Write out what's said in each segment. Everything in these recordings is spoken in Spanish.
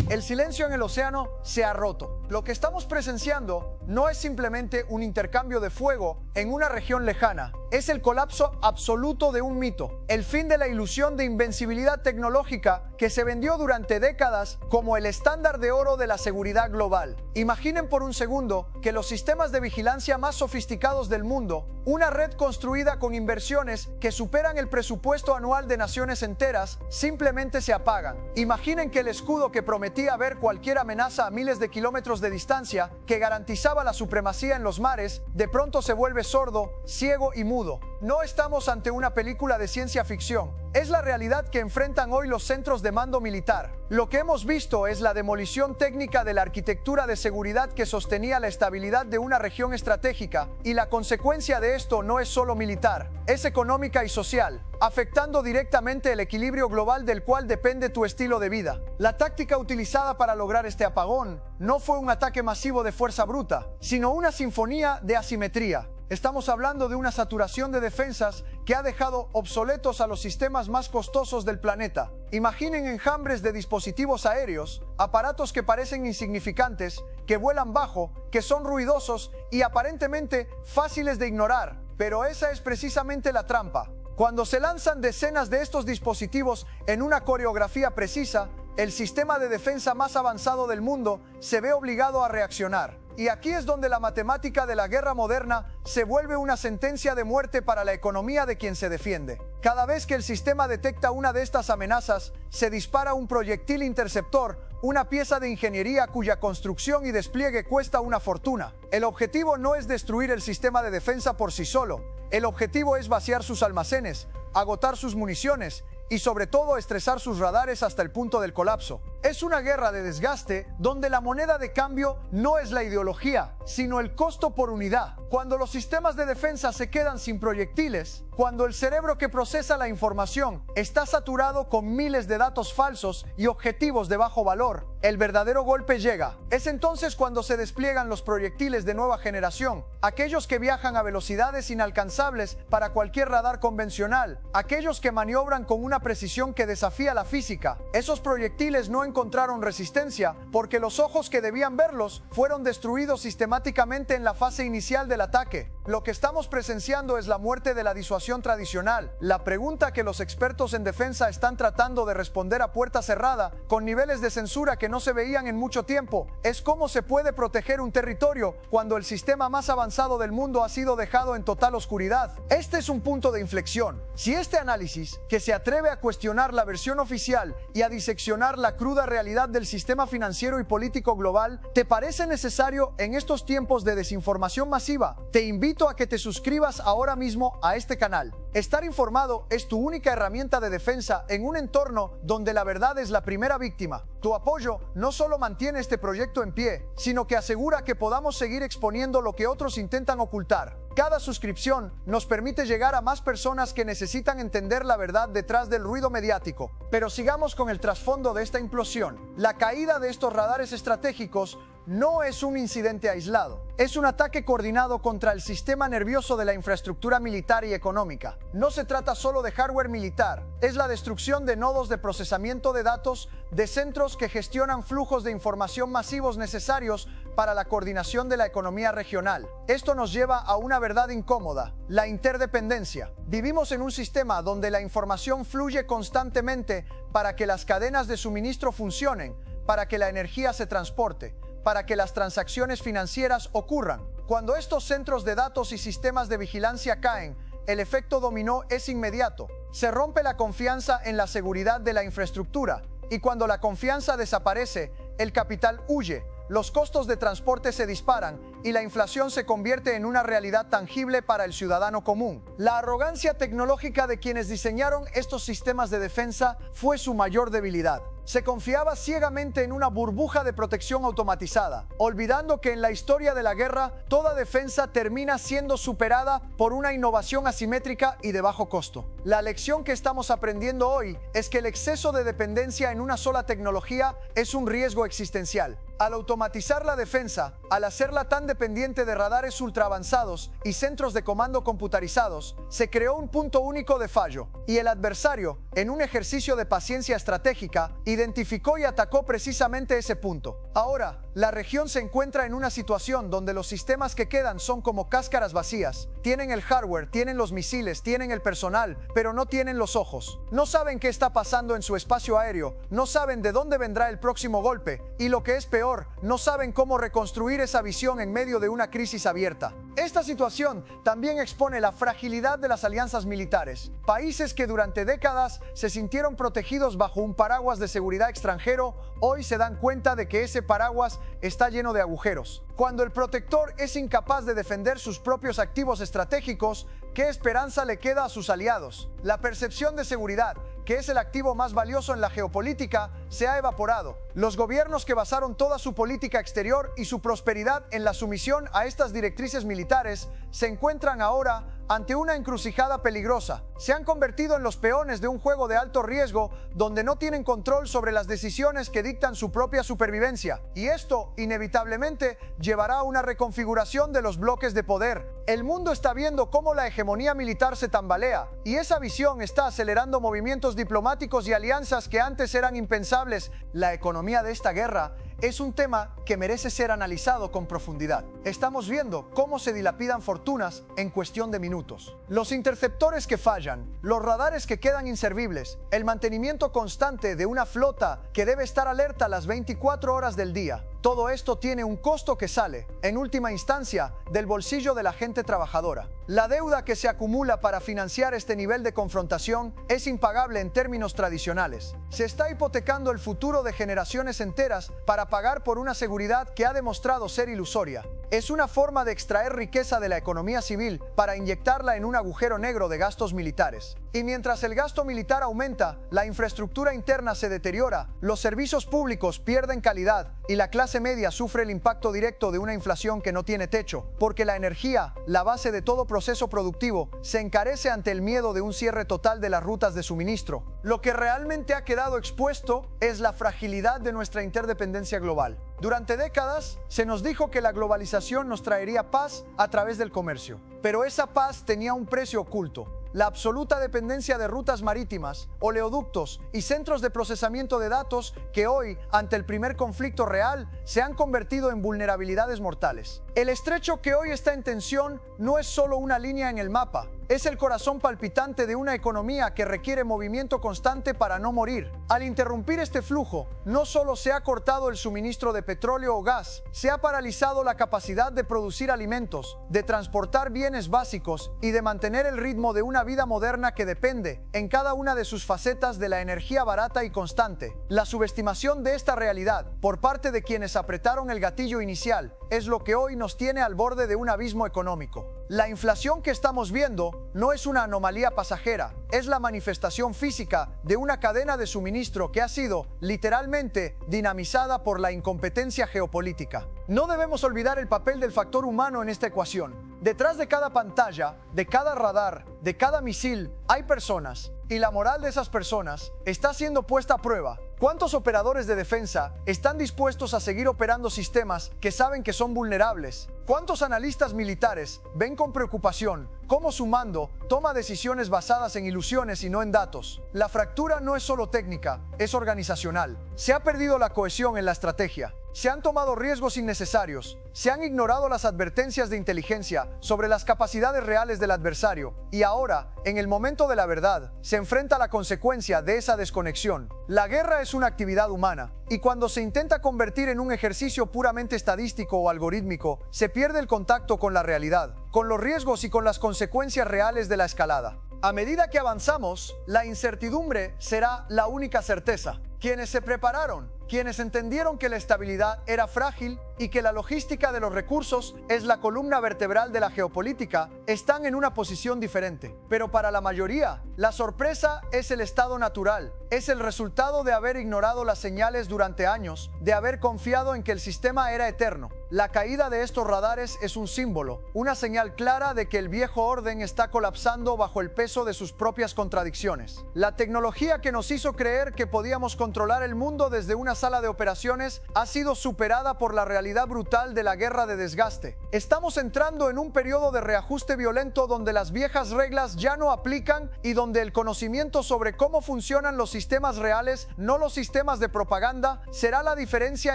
El silencio en el océano se ha roto. Lo que estamos presenciando no es simplemente un intercambio de fuego en una región lejana. Es el colapso absoluto de un mito, el fin de la ilusión de invencibilidad tecnológica que se vendió durante décadas como el estándar de oro de la seguridad global. Imaginen por un segundo que los sistemas de vigilancia más sofisticados del mundo, una red construida con inversiones que superan el presupuesto anual de naciones enteras, simplemente se apagan. Imaginen que el escudo que prometía ver cualquier amenaza a miles de kilómetros de distancia, que garantizaba la supremacía en los mares, de pronto se vuelve sordo, ciego y mudo. No estamos ante una película de ciencia ficción. Es la realidad que enfrentan hoy los centros de mando militar. Lo que hemos visto es la demolición técnica de la arquitectura de seguridad que sostenía la estabilidad de una región estratégica, y la consecuencia de esto no es solo militar, es económica y social, afectando directamente el equilibrio global del cual depende tu estilo de vida. La táctica utilizada para lograr este apagón no fue un ataque masivo de fuerza bruta, sino una sinfonía de asimetría. Estamos hablando de una saturación de defensas que ha dejado obsoletos a los sistemas más costosos del planeta. Imaginen enjambres de dispositivos aéreos, aparatos que parecen insignificantes, que vuelan bajo, que son ruidosos y aparentemente fáciles de ignorar. Pero esa es precisamente la trampa. Cuando se lanzan decenas de estos dispositivos en una coreografía precisa, el sistema de defensa más avanzado del mundo se ve obligado a reaccionar. Y aquí es donde la matemática de la guerra moderna se vuelve una sentencia de muerte para la economía de quien se defiende. Cada vez que el sistema detecta una de estas amenazas, se dispara un proyectil interceptor, una pieza de ingeniería cuya construcción y despliegue cuesta una fortuna. El objetivo no es destruir el sistema de defensa por sí solo. El objetivo es vaciar sus almacenes, agotar sus municiones y sobre todo estresar sus radares hasta el punto del colapso. Es una guerra de desgaste donde la moneda de cambio no es la ideología, sino el costo por unidad. Cuando los sistemas de defensa se quedan sin proyectiles, cuando el cerebro que procesa la información está saturado con miles de datos falsos y objetivos de bajo valor, el verdadero golpe llega. Es entonces cuando se despliegan los proyectiles de nueva generación, aquellos que viajan a velocidades inalcanzables para cualquier radar convencional, aquellos que maniobran con una precisión que desafía la física. Esos proyectiles no encontraron resistencia porque los ojos que debían verlos fueron destruidos sistemáticamente en la fase inicial del ataque. Lo que estamos presenciando es la muerte de la disuasión tradicional. La pregunta que los expertos en defensa están tratando de responder a puerta cerrada, con niveles de censura que no se veían en mucho tiempo, es cómo se puede proteger un territorio cuando el sistema más avanzado del mundo ha sido dejado en total oscuridad. Este es un punto de inflexión. Si este análisis, que se atreve a cuestionar la versión oficial y a diseccionar la cruda realidad del sistema financiero y político global, te parece necesario en estos tiempos de desinformación masiva, te invito a que te suscribas ahora mismo a este canal. Estar informado es tu única herramienta de defensa en un entorno donde la verdad es la primera víctima. Tu apoyo no solo mantiene este proyecto en pie, sino que asegura que podamos seguir exponiendo lo que otros intentan ocultar. Cada suscripción nos permite llegar a más personas que necesitan entender la verdad detrás del ruido mediático. Pero sigamos con el trasfondo de esta implosión. La caída de estos radares estratégicos no es un incidente aislado. Es un ataque coordinado contra el sistema nervioso de la infraestructura militar y económica. No se trata solo de hardware militar, es la destrucción de nodos de procesamiento de datos, de centros que gestionan flujos de información masivos necesarios para la coordinación de la economía regional. Esto nos lleva a una verdad incómoda, la interdependencia. Vivimos en un sistema donde la información fluye constantemente para que las cadenas de suministro funcionen, para que la energía se transporte, para que las transacciones financieras ocurran. Cuando estos centros de datos y sistemas de vigilancia caen, el efecto dominó es inmediato. Se rompe la confianza en la seguridad de la infraestructura, y cuando la confianza desaparece, el capital huye, los costos de transporte se disparan y la inflación se convierte en una realidad tangible para el ciudadano común. La arrogancia tecnológica de quienes diseñaron estos sistemas de defensa fue su mayor debilidad. Se confiaba ciegamente en una burbuja de protección automatizada, olvidando que en la historia de la guerra toda defensa termina siendo superada por una innovación asimétrica y de bajo costo. La lección que estamos aprendiendo hoy es que el exceso de dependencia en una sola tecnología es un riesgo existencial. Al automatizar la defensa, al hacerla tan dependiente de radares ultraavanzados y centros de comando computarizados, se creó un punto único de fallo, y el adversario, en un ejercicio de paciencia estratégica, identificó y atacó precisamente ese punto. Ahora, la región se encuentra en una situación donde los sistemas que quedan son como cáscaras vacías. Tienen el hardware, tienen los misiles, tienen el personal, pero no tienen los ojos. No saben qué está pasando en su espacio aéreo, no saben de dónde vendrá el próximo golpe, y lo que es peor, no saben cómo reconstruir esa visión en medio de una crisis abierta. Esta situación también expone la fragilidad de las alianzas militares. Países que durante décadas se sintieron protegidos bajo un paraguas de seguridad extranjero, hoy se dan cuenta de que ese paraguas está lleno de agujeros. Cuando el protector es incapaz de defender sus propios activos estratégicos, ¿qué esperanza le queda a sus aliados? La percepción de seguridad, que es el activo más valioso en la geopolítica, se ha evaporado. Los gobiernos que basaron toda su política exterior y su prosperidad en la sumisión a estas directrices militares se encuentran ahora ante una encrucijada peligrosa. Se han convertido en los peones de un juego de alto riesgo donde no tienen control sobre las decisiones que dictan su propia supervivencia. Y esto, inevitablemente, llevará a una reconfiguración de los bloques de poder. El mundo está viendo cómo la hegemonía militar se tambalea, y esa visión está acelerando movimientos diplomáticos y alianzas que antes eran impensables. La economía de esta guerra es un tema que merece ser analizado con profundidad. Estamos viendo cómo se dilapidan fortunas en cuestión de minutos. Los interceptores que fallan, los radares que quedan inservibles, el mantenimiento constante de una flota que debe estar alerta las 24 horas del día. Todo esto tiene un costo que sale, en última instancia, del bolsillo de la gente trabajadora. La deuda que se acumula para financiar este nivel de confrontación es impagable en términos tradicionales. Se está hipotecando el futuro de generaciones enteras para pagar por una seguridad que ha demostrado ser ilusoria. Es una forma de extraer riqueza de la economía civil para inyectarla en un agujero negro de gastos militares. Y mientras el gasto militar aumenta, la infraestructura interna se deteriora, los servicios públicos pierden calidad y la clase media sufre el impacto directo de una inflación que no tiene techo, porque la energía, la base de todo proceso productivo, se encarece ante el miedo de un cierre total de las rutas de suministro. Lo que realmente ha quedado expuesto es la fragilidad de nuestra interdependencia global. Durante décadas se nos dijo que la globalización nos traería paz a través del comercio, pero esa paz tenía un precio oculto. La absoluta dependencia de rutas marítimas, oleoductos y centros de procesamiento de datos que hoy, ante el primer conflicto real, se han convertido en vulnerabilidades mortales. El estrecho que hoy está en tensión no es solo una línea en el mapa, es el corazón palpitante de una economía que requiere movimiento constante para no morir. Al interrumpir este flujo, no solo se ha cortado el suministro de petróleo o gas, se ha paralizado la capacidad de producir alimentos, de transportar bienes básicos y de mantener el ritmo de una vida moderna que depende, en cada una de sus facetas, de la energía barata y constante. La subestimación de esta realidad, por parte de quienes apretaron el gatillo inicial, es lo que hoy nos tiene al borde de un abismo económico. La inflación que estamos viendo no es una anomalía pasajera, es la manifestación física de una cadena de suministro que ha sido, literalmente, dinamizada por la incompetencia geopolítica. No debemos olvidar el papel del factor humano en esta ecuación. Detrás de cada pantalla, de cada radar, de cada misil, hay personas, y la moral de esas personas está siendo puesta a prueba. ¿Cuántos operadores de defensa están dispuestos a seguir operando sistemas que saben que son vulnerables? ¿Cuántos analistas militares ven con preocupación cómo su mando toma decisiones basadas en ilusiones y no en datos? La fractura no es solo técnica, es organizacional. Se ha perdido la cohesión en la estrategia. Se han tomado riesgos innecesarios, se han ignorado las advertencias de inteligencia sobre las capacidades reales del adversario y ahora, en el momento de la verdad, se enfrenta a la consecuencia de esa desconexión. La guerra es una actividad humana y cuando se intenta convertir en un ejercicio puramente estadístico o algorítmico, se pierde el contacto con la realidad, con los riesgos y con las consecuencias reales de la escalada. A medida que avanzamos, la incertidumbre será la única certeza. Quienes se prepararon, quienes entendieron que la estabilidad era frágil y que la logística de los recursos es la columna vertebral de la geopolítica, están en una posición diferente. Pero para la mayoría, la sorpresa es el estado natural. Es el resultado de haber ignorado las señales durante años, de haber confiado en que el sistema era eterno. La caída de estos radares es un símbolo, una señal clara de que el viejo orden está colapsando bajo el peso de sus propias contradicciones. La tecnología que nos hizo creer que podíamos controlar el mundo desde una sala de operaciones ha sido superada por la realidad brutal de la guerra de desgaste. Estamos entrando en un periodo de reajuste violento donde las viejas reglas ya no aplican y donde el conocimiento sobre cómo funcionan los sistemas reales, no los sistemas de propaganda, será la diferencia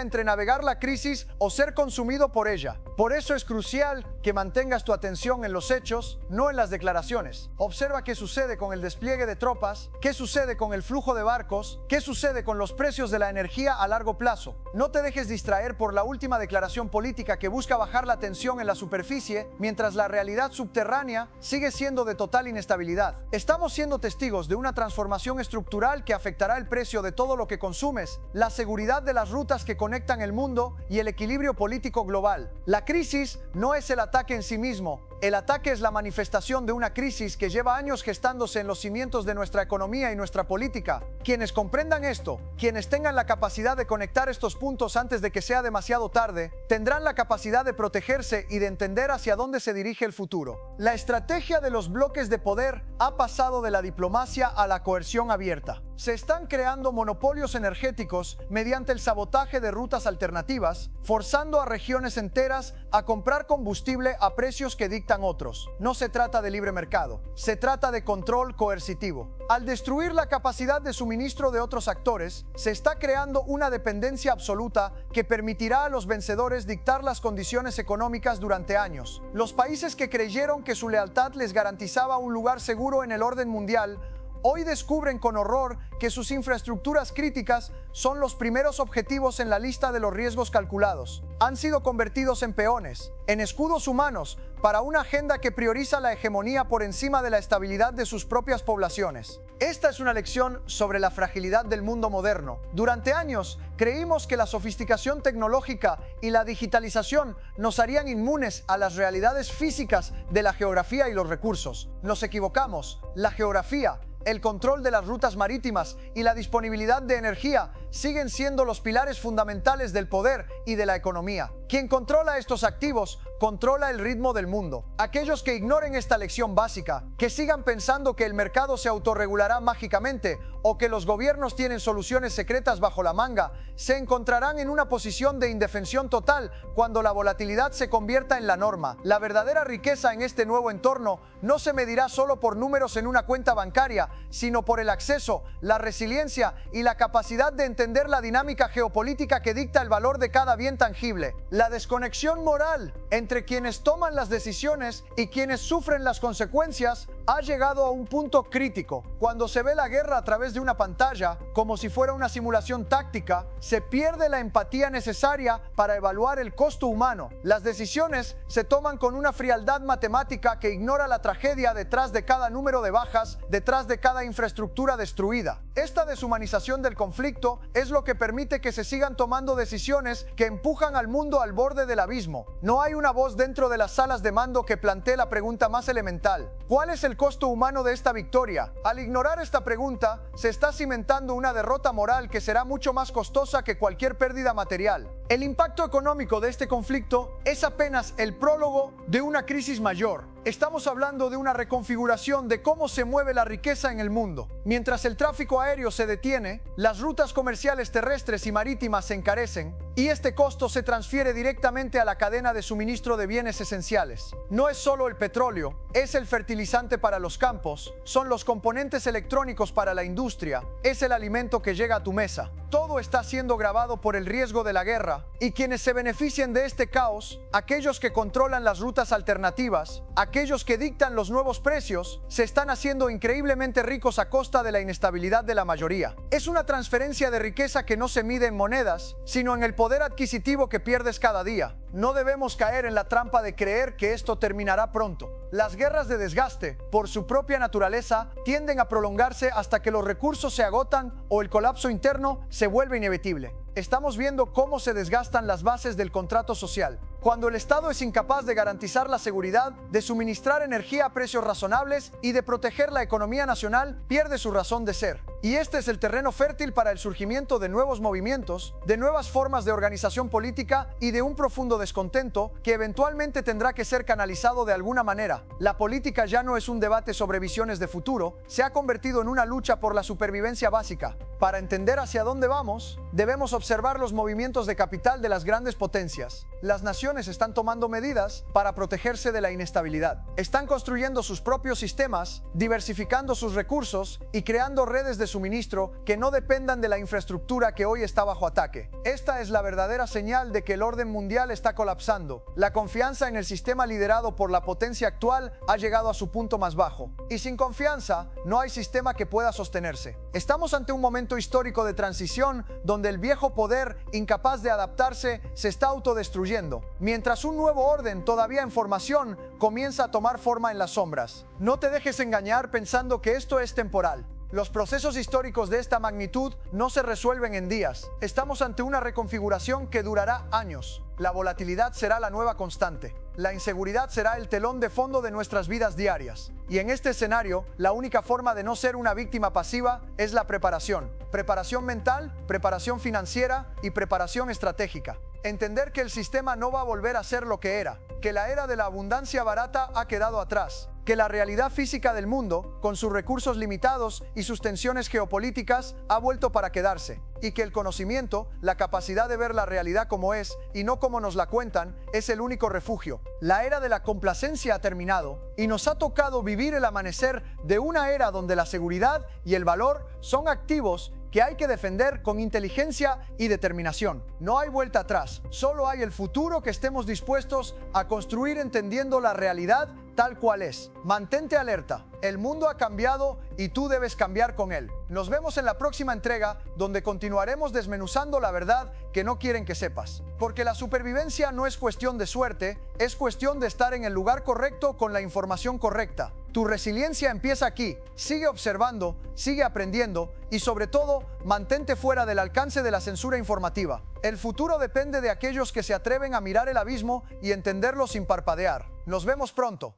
entre navegar la crisis o ser consumido por ella. Por eso es crucial que mantengas tu atención en los hechos, no en las declaraciones. Observa qué sucede con el despliegue de tropas, qué sucede con el flujo de barcos, qué sucede con los precios de la energía a largo plazo. No te dejes distraer por la última declaración política que busca bajar la tensión en la superficie, mientras la realidad subterránea sigue siendo de total inestabilidad. Estamos siendo testigos de una transformación estructural que afectará el precio de todo lo que consumes, la seguridad de las rutas que conectan el mundo y el equilibrio político global. La crisis no es el ataque en sí mismo. El ataque es la manifestación de una crisis que lleva años gestándose en los cimientos de nuestra economía y nuestra política. Quienes comprendan esto, quienes tengan la capacidad de conectar estos puntos antes de que sea demasiado tarde, tendrán la capacidad de protegerse y de entender hacia dónde se dirige el futuro. La estrategia de los bloques de poder ha pasado de la diplomacia a la coerción abierta. Se están creando monopolios energéticos mediante el sabotaje de rutas alternativas, forzando a regiones enteras a comprar combustible a precios que dictan otros. No se trata de libre mercado, se trata de control coercitivo. Al destruir la capacidad de suministro de otros actores, se está creando una dependencia absoluta que permitirá a los vencedores dictar las condiciones económicas durante años. Los países que creyeron que su lealtad les garantizaba un lugar seguro en el orden mundial, hoy descubren con horror que sus infraestructuras críticas son los primeros objetivos en la lista de los riesgos calculados. Han sido convertidos en peones, en escudos humanos, para una agenda que prioriza la hegemonía por encima de la estabilidad de sus propias poblaciones. Esta es una lección sobre la fragilidad del mundo moderno. Durante años, creímos que la sofisticación tecnológica y la digitalización nos harían inmunes a las realidades físicas de la geografía y los recursos. Nos equivocamos. La geografía, el control de las rutas marítimas y la disponibilidad de energía siguen siendo los pilares fundamentales del poder y de la economía. Quien controla estos activos controla el ritmo del mundo. Aquellos que ignoren esta lección básica, que sigan pensando que el mercado se autorregulará mágicamente o que los gobiernos tienen soluciones secretas bajo la manga, se encontrarán en una posición de indefensión total cuando la volatilidad se convierta en la norma. La verdadera riqueza en este nuevo entorno no se medirá solo por números en una cuenta bancaria, sino por el acceso, la resiliencia y la capacidad de entender la dinámica geopolítica que dicta el valor de cada bien tangible. La desconexión moral entre quienes toman las decisiones y quienes sufren las consecuencias ha llegado a un punto crítico. Cuando se ve la guerra a través de una pantalla, como si fuera una simulación táctica, se pierde la empatía necesaria para evaluar el costo humano. Las decisiones se toman con una frialdad matemática que ignora la tragedia detrás de cada número de bajas, detrás de cada infraestructura destruida. Esta deshumanización del conflicto es lo que permite que se sigan tomando decisiones que empujan al mundo al borde del abismo. No hay una voz dentro de las salas de mando que plantee la pregunta más elemental: ¿cuál es el costo humano de esta victoria? Al ignorar esta pregunta, se está cimentando una derrota moral que será mucho más costosa que cualquier pérdida material. El impacto económico de este conflicto es apenas el prólogo de una crisis mayor. Estamos hablando de una reconfiguración de cómo se mueve la riqueza en el mundo. Mientras el tráfico aéreo se detiene, las rutas comerciales terrestres y marítimas se encarecen y este costo se transfiere directamente a la cadena de suministro de bienes esenciales. No es solo el petróleo, es el fertilizante para los campos, son los componentes electrónicos para la industria, es el alimento que llega a tu mesa. Todo está siendo gravado por el riesgo de la guerra y quienes se benefician de este caos, aquellos que controlan las rutas alternativas, aquellos que dictan los nuevos precios, se están haciendo increíblemente ricos a costa de la inestabilidad de la mayoría. Es una transferencia de riqueza que no se mide en monedas, sino en el poder adquisitivo que pierdes cada día. No debemos caer en la trampa de creer que esto terminará pronto. Las guerras de desgaste, por su propia naturaleza, tienden a prolongarse hasta que los recursos se agotan o el colapso interno se vuelve inevitable. Estamos viendo cómo se desgastan las bases del contrato social. Cuando el Estado es incapaz de garantizar la seguridad, de suministrar energía a precios razonables y de proteger la economía nacional, pierde su razón de ser. Y este es el terreno fértil para el surgimiento de nuevos movimientos, de nuevas formas de organización política y de un profundo descontento que eventualmente tendrá que ser canalizado de alguna manera. La política ya no es un debate sobre visiones de futuro, se ha convertido en una lucha por la supervivencia básica. Para entender hacia dónde vamos, debemos observar los movimientos de capital de las grandes potencias. Las naciones están tomando medidas para protegerse de la inestabilidad. Están construyendo sus propios sistemas, diversificando sus recursos y creando redes de suministro que no dependan de la infraestructura que hoy está bajo ataque. Esta es la verdadera señal de que el orden mundial está colapsando. La confianza en el sistema liderado por la potencia actual ha llegado a su punto más bajo. Y sin confianza, no hay sistema que pueda sostenerse. Estamos ante un momento histórico de transición donde el viejo poder, incapaz de adaptarse, se está autodestruyendo, mientras un nuevo orden todavía en formación comienza a tomar forma en las sombras. No te dejes engañar pensando que esto es temporal. Los procesos históricos de esta magnitud no se resuelven en días. Estamos ante una reconfiguración que durará años. La volatilidad será la nueva constante. La inseguridad será el telón de fondo de nuestras vidas diarias. Y en este escenario, la única forma de no ser una víctima pasiva es la preparación. Preparación mental, preparación financiera y preparación estratégica. Entender que el sistema no va a volver a ser lo que era, que la era de la abundancia barata ha quedado atrás, que la realidad física del mundo, con sus recursos limitados y sus tensiones geopolíticas, ha vuelto para quedarse, y que el conocimiento, la capacidad de ver la realidad como es y no como nos la cuentan, es el único refugio. La era de la complacencia ha terminado y nos ha tocado vivir el amanecer de una era donde la seguridad y el valor son activos que hay que defender con inteligencia y determinación. No hay vuelta atrás, solo hay el futuro que estemos dispuestos a construir entendiendo la realidad tal cual es. Mantente alerta, el mundo ha cambiado y tú debes cambiar con él. Nos vemos en la próxima entrega donde continuaremos desmenuzando la verdad que no quieren que sepas. Porque la supervivencia no es cuestión de suerte, es cuestión de estar en el lugar correcto con la información correcta. Tu resiliencia empieza aquí. Sigue observando, sigue aprendiendo y sobre todo, mantente fuera del alcance de la censura informativa. El futuro depende de aquellos que se atreven a mirar el abismo y entenderlo sin parpadear. Nos vemos pronto.